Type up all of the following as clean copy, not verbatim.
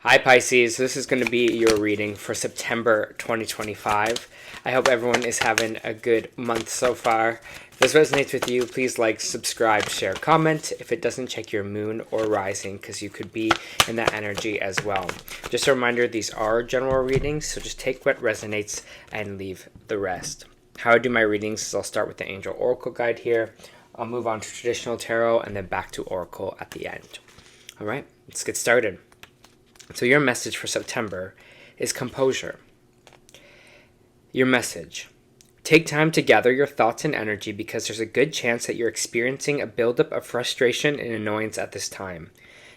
Hi Pisces, this is going to be your reading for September 2025. I hope everyone is having a good month so far. If this resonates with you, please like, subscribe, share, comment. If it doesn't, check your moon or rising because you could be in that energy as well. Just a reminder, these are general readings, so just take what resonates and leave the rest. How I do my readings is I'll start with the Angel Oracle Guide here. I'll move on to traditional tarot and then back to Oracle at the end. All right, let's get started. So your message for September is composure. Your message. Take time to gather your thoughts and energy because there's a good chance that you're experiencing a buildup of frustration and annoyance at this time.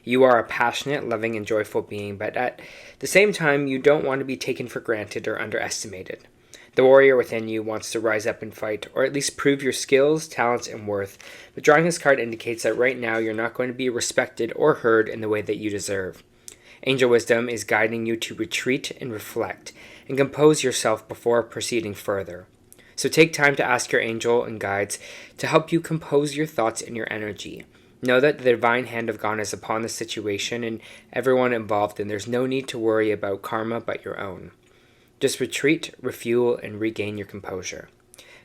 You are a passionate, loving, and joyful being, but at the same time, you don't want to be taken for granted or underestimated. The warrior within you wants to rise up and fight, or at least prove your skills, talents, and worth. But drawing this card indicates that right now you're not going to be respected or heard in the way that you deserve. Angel wisdom is guiding you to retreat and reflect and compose yourself before proceeding further. So take time to ask your angel and guides to help you compose your thoughts and your energy. Know that the divine hand of God is upon the situation and everyone involved, and there's no need to worry about karma but your own. Just retreat, refuel, and regain your composure.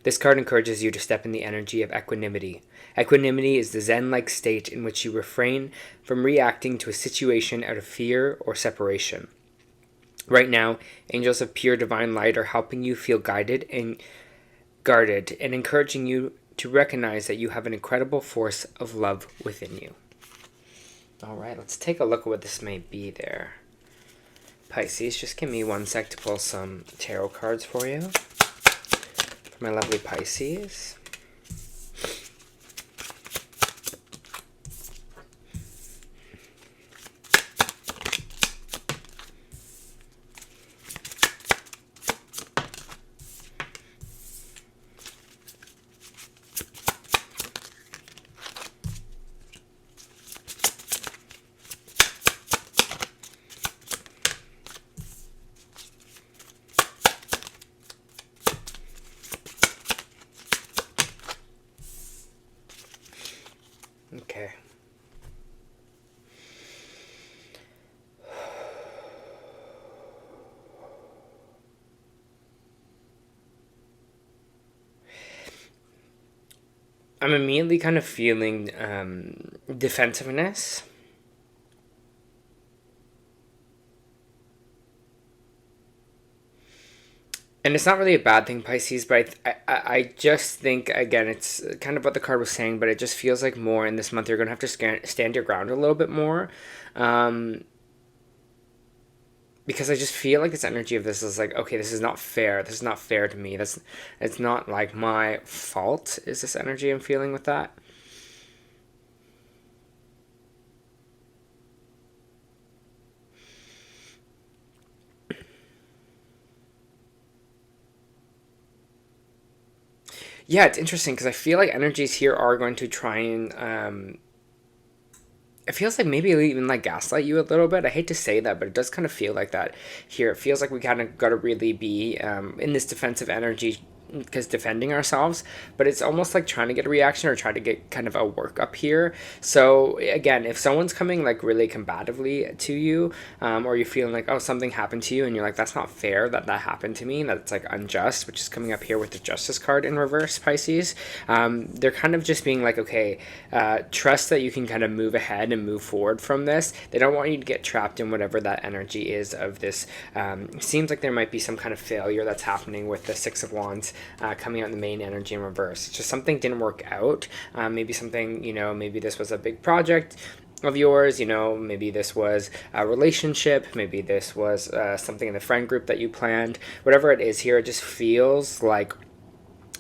This card encourages you to step in the energy of equanimity. Equanimity is the Zen-like state in which you refrain from reacting to a situation out of fear or separation. Right now, angels of pure divine light are helping you feel guided and guarded and encouraging you to recognize that you have an incredible force of love within you. All right, let's take a look at what this may be there. Pisces, just give me 1 sec to pull some tarot cards for you. For my lovely Pisces. Okay. I'm immediately kind of feeling defensiveness. And it's not really a bad thing, Pisces, but I just think, again, it's kind of what the card was saying, but it just feels like more in this month you're going to have to stand your ground a little bit more. Because I just feel like this energy of this is like, okay, this is not fair. This is not fair to me. It's not like my fault, is this energy I'm feeling with that. Yeah, it's interesting because I feel like energies here are going to try and it feels like maybe even like gaslight you a little bit. I hate to say that, but it does kind of feel like that here. It feels like we kind of got to really be in this defensive energy because defending ourselves, but it's almost like trying to get a reaction or try to get kind of a work up here. So again, if someone's coming like really combatively to you, or you're feeling like, oh, something happened to you and you're like, that's not fair that happened to me, that's like unjust, which is coming up here with the Justice card in reverse, Pisces. They're kind of just being like, okay, trust that you can kind of move ahead and move forward from this. They don't want you to get trapped in whatever that energy is of this. Seems like there might be some kind of failure that's happening with the Six of Wands coming out in the main energy in reverse. It's just something didn't work out. Maybe something, maybe this was a big project of yours, maybe this was a relationship, maybe this was something in the friend group that you planned. Whatever it is here, it just feels like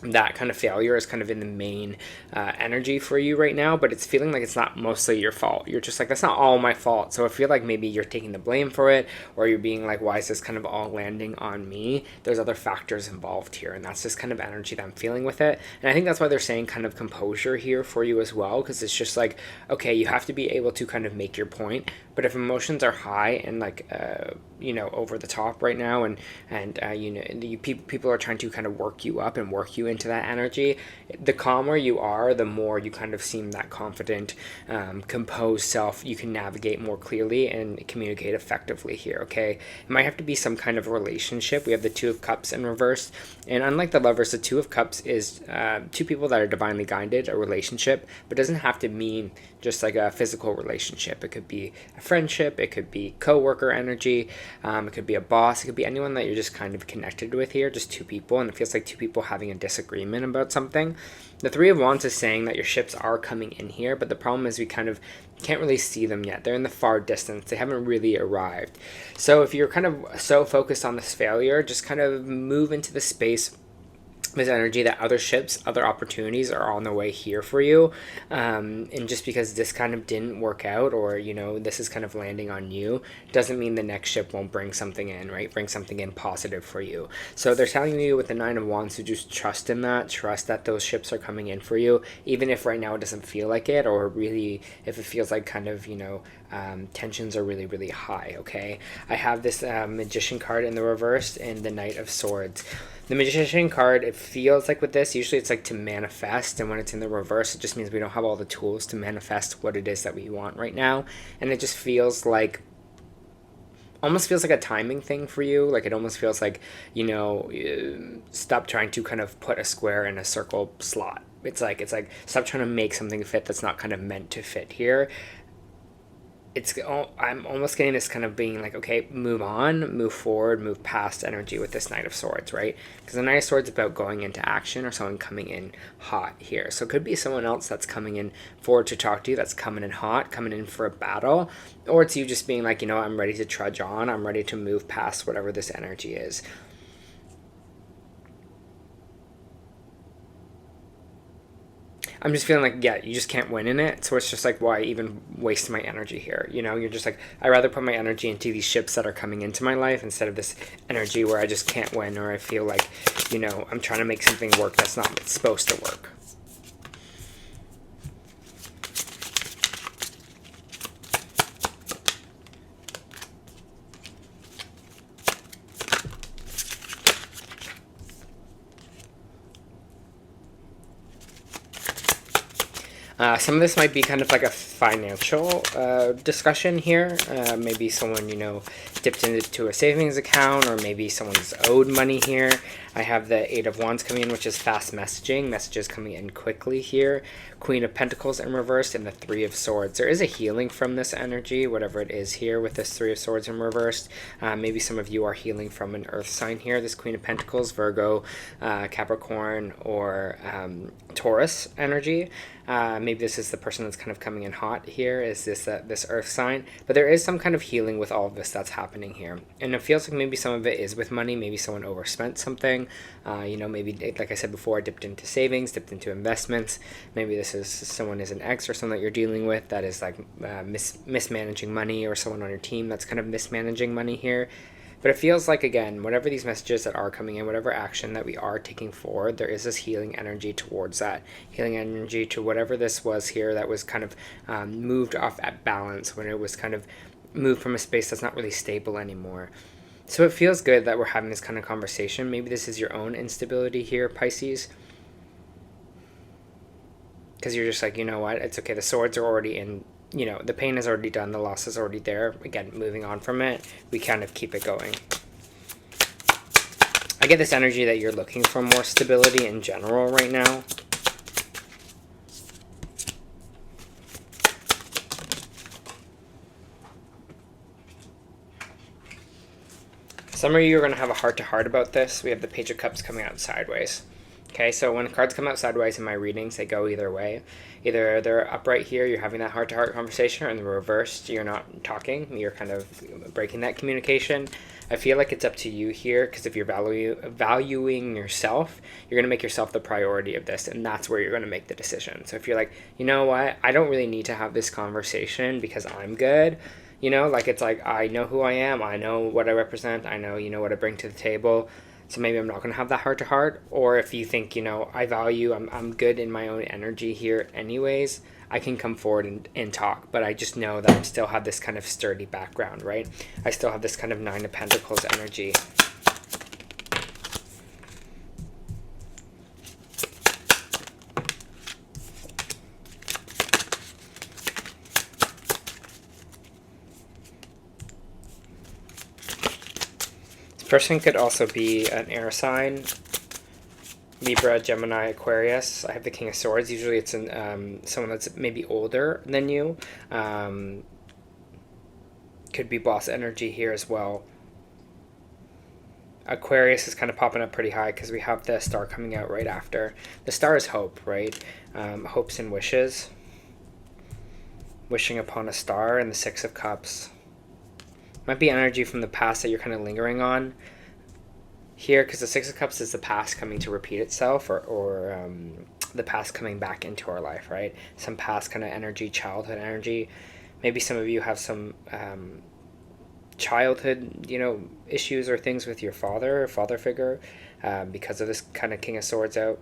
that kind of failure is kind of in the main energy for you right now, but it's feeling like it's not mostly your fault. You're just like, that's not all my fault. So I feel like maybe you're taking the blame for it, or you're being like, why is this kind of all landing on me? There's other factors involved here, and that's just kind of energy that I'm feeling with it. And I think that's why they're saying kind of composure here for you as well, because it's just like, okay, you have to be able to kind of make your point, but if emotions are high and like over the top right now, and people are trying to kind of work you up and work you into that energy. The calmer you are, the more you kind of seem that confident, composed self. You can navigate more clearly and communicate effectively here. Okay, it might have to be some kind of relationship. We have the Two of Cups in reverse, and unlike the Lovers, the Two of Cups is two people that are divinely guided, a relationship, but doesn't have to mean just like a physical relationship. It could be a friendship, it could be co-worker energy, it could be a boss, it could be anyone that you're just kind of connected with here, just two people, and it feels like two people having a disagreement about something. The Three of Wands is saying that your ships are coming in here, but the problem is we kind of can't really see them yet. They're in the far distance. They haven't really arrived. So if you're kind of so focused on this failure, just kind of move into the space, this energy that other ships, other opportunities are on the way here for you. And just because this kind of didn't work out, or, this is kind of landing on you, doesn't mean the next ship won't bring something in, right? Bring something in positive for you. So they're telling you with the Nine of Wands to just trust in that, trust that those ships are coming in for you, even if right now it doesn't feel like it, or really if it feels like kind of, tensions are really, really high, okay? I have this Magician card in the reverse and the Knight of Swords. The Magician card, it feels like with this, usually it's like to manifest, and when it's in the reverse, it just means we don't have all the tools to manifest what it is that we want right now, and it just feels like, almost feels like a timing thing for you. Like it almost feels like, stop trying to kind of put a square in a circle slot. It's like stop trying to make something fit that's not kind of meant to fit here. I'm almost getting this kind of being like, okay, move on, move forward, move past energy with this Knight of Swords, right? Because the Knight of Swords is about going into action, or someone coming in hot here. So it could be someone else that's coming in forward to talk to you, that's coming in hot, coming in for a battle, or it's you just being like, I'm ready to trudge on, I'm ready to move past whatever this energy is. I'm just feeling like, you just can't win in it. So it's just like, why even waste my energy here? You're just like, I'd rather put my energy into these ships that are coming into my life instead of this energy where I just can't win, or I feel like, I'm trying to make something work that's not supposed to work. Some of this might be kind of like a financial discussion here. Maybe someone, dipped into a savings account, or maybe someone's owed money here. I have the Eight of Wands coming in, which is fast messaging, messages coming in quickly here. Queen of Pentacles in reverse, and the Three of Swords. There is a healing from this energy, whatever it is here with this Three of Swords in reverse. Maybe some of you are healing from an earth sign here, this Queen of Pentacles, Virgo, Capricorn, or Taurus energy. Maybe this is the person that's kind of coming in hot here, is this earth sign. But there is some kind of healing with all of this that's happening here. And it feels like maybe some of it is with money. Maybe someone overspent something. Maybe, like I said before, dipped into savings, dipped into investments. Maybe this is someone is an ex, or someone that you're dealing with that is like mismanaging money, or someone on your team that's kind of mismanaging money here. But it feels like, again, whatever these messages that are coming in, whatever action that we are taking forward, there is this healing energy towards that. Healing energy to whatever this was here that was kind of moved off at balance, when it was kind of moved from a space that's not really stable anymore. So it feels good that we're having this kind of conversation. Maybe this is your own instability here, Pisces. Because you're just like, you know what, it's okay. The swords are already in. The pain is already done, the loss is already there. Again, moving on from it, we kind of keep it going. I get this energy that you're looking for more stability in general right now. Some of you are going to have a heart-to-heart about this. We have the Page of Cups coming out sideways. Okay, so when cards come out sideways in my readings, they go either way. Either they're upright here, you're having that heart-to-heart conversation, or in the reverse, you're not talking, you're kind of breaking that communication. I feel like it's up to you here, because if you're valuing yourself, you're going to make yourself the priority of this, and that's where you're going to make the decision. So if you're like, you know what, I don't really need to have this conversation because I'm good, it's like, I know who I am, I know what I represent, I know, what I bring to the table. So maybe I'm not going to have that heart-to-heart. Or if you think, I'm good in my own energy here anyways, I can come forward and talk, but I just know that I still have this kind of sturdy background, right? I still have this kind of Nine of Pentacles energy. This person could also be an air sign. Libra, Gemini, Aquarius. I have the King of Swords. Usually it's someone that's maybe older than you. Could be boss energy here as well. Aquarius is kind of popping up pretty high because we have the star coming out right after. The star is hope, right? Hopes and wishes. Wishing upon a star, and the Six of Cups. Might be energy from the past that you're kind of lingering on here, because the Six of Cups is the past coming to repeat itself, or the past coming back into our life, right? Some past kind of energy, childhood energy. Maybe some of you have some childhood, issues or things with your father or father figure because of this kind of King of Swords out.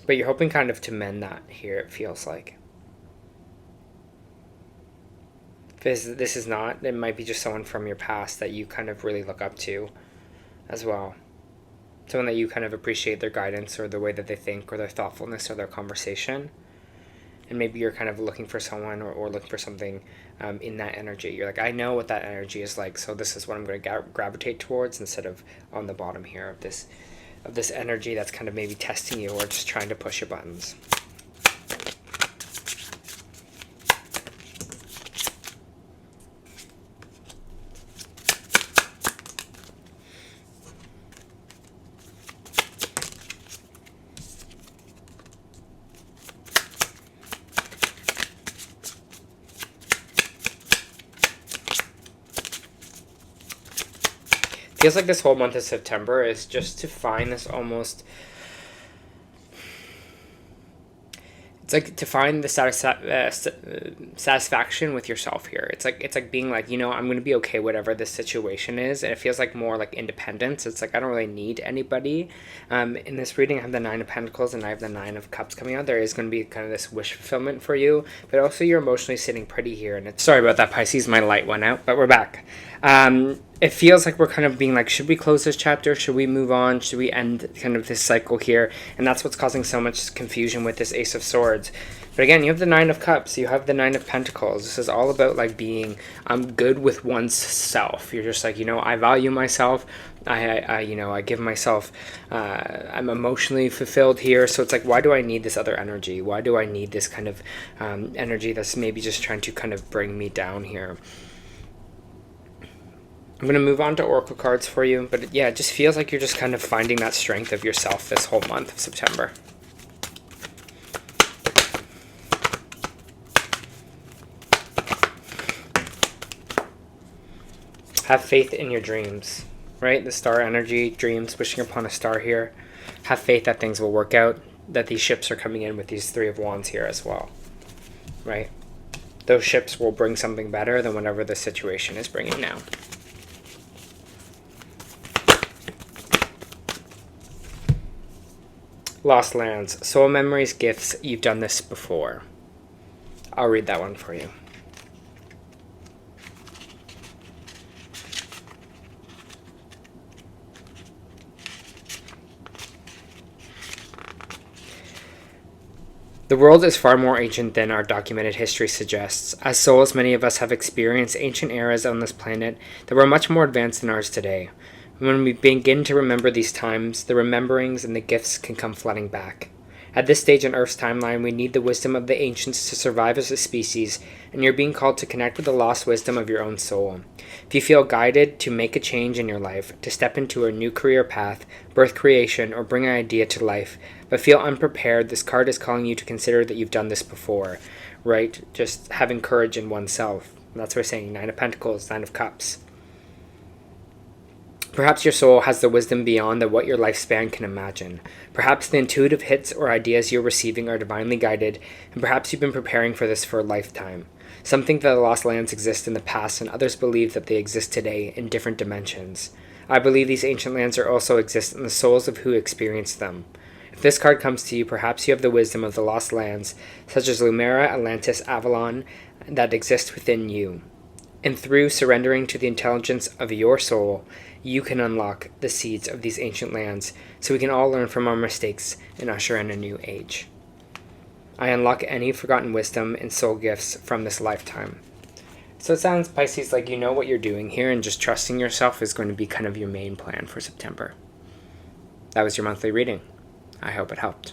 But you're hoping kind of to mend that here, it feels like. This is not, it might be just someone from your past that you kind of really look up to as well. Someone that you kind of appreciate their guidance or the way that they think or their thoughtfulness or their conversation. And maybe you're kind of looking for someone or looking for something in that energy. You're like, I know what that energy is like, so this is what I'm going to gravitate towards, instead of on the bottom here of this energy that's kind of maybe testing you or just trying to push your buttons. Feels like this whole month of September is just to find this almost, it's like to find the satisfaction with yourself here. It's like being like, I'm going to be okay whatever this situation is, and it feels like more like independence. It's like I don't really need anybody. In this reading, I have the Nine of Pentacles and I have the Nine of Cups coming out. There is going to be kind of this wish fulfillment for you, but also you're emotionally sitting pretty here. And sorry about that, Pisces. My light went out, but we're back. It feels like we're kind of being like, should we close this chapter? Should we move on? Should we end kind of this cycle here? And that's what's causing so much confusion with this Ace of Swords. But again, you have the Nine of Cups. You have the Nine of Pentacles. This is all about like being good with one's self. You're just like, I value myself. I give myself, I'm emotionally fulfilled here. So it's like, why do I need this other energy? Why do I need this kind of energy that's maybe just trying to kind of bring me down here? I'm going to move on to Oracle cards for you. But yeah, it just feels like you're just kind of finding that strength of yourself this whole month of September. Have faith in your dreams, right? The star energy, dreams, wishing upon a star here. Have faith that things will work out, that these ships are coming in with these Three of Wands here as well, right? Those ships will bring something better than whatever the situation is bringing now. Lost Lands, Soul Memories, Gifts. You've done this before. I'll read that one for you. The world is far more ancient than our documented history suggests. As souls, many of us have experienced ancient eras on this planet that were much more advanced than ours today. When we begin to remember these times, the rememberings and the gifts can come flooding back. At this stage in Earth's timeline, we need the wisdom of the ancients to survive as a species, and you're being called to connect with the lost wisdom of your own soul. If you feel guided to make a change in your life, to step into a new career path, birth creation, or bring an idea to life, but feel unprepared, this card is calling you to consider that you've done this before, right? Just having courage in oneself. That's what we're saying, Nine of Pentacles, Nine of Cups. Perhaps your soul has the wisdom beyond what your lifespan can imagine. Perhaps the intuitive hits or ideas you're receiving are divinely guided, and perhaps you've been preparing for this for a lifetime. Some think that the lost lands exist in the past, and others believe that they exist today in different dimensions. I believe these ancient lands also exist in the souls of who experienced them. If this card comes to you, perhaps you have the wisdom of the lost lands, such as Lumera, Atlantis, Avalon, that exist within you. And through surrendering to the intelligence of your soul, you can unlock the seeds of these ancient lands, so we can all learn from our mistakes and usher in a new age. I unlock any forgotten wisdom and soul gifts from this lifetime. So it sounds, Pisces, like you know what you're doing here, and just trusting yourself is going to be kind of your main plan for September. That was your monthly reading. I hope it helped.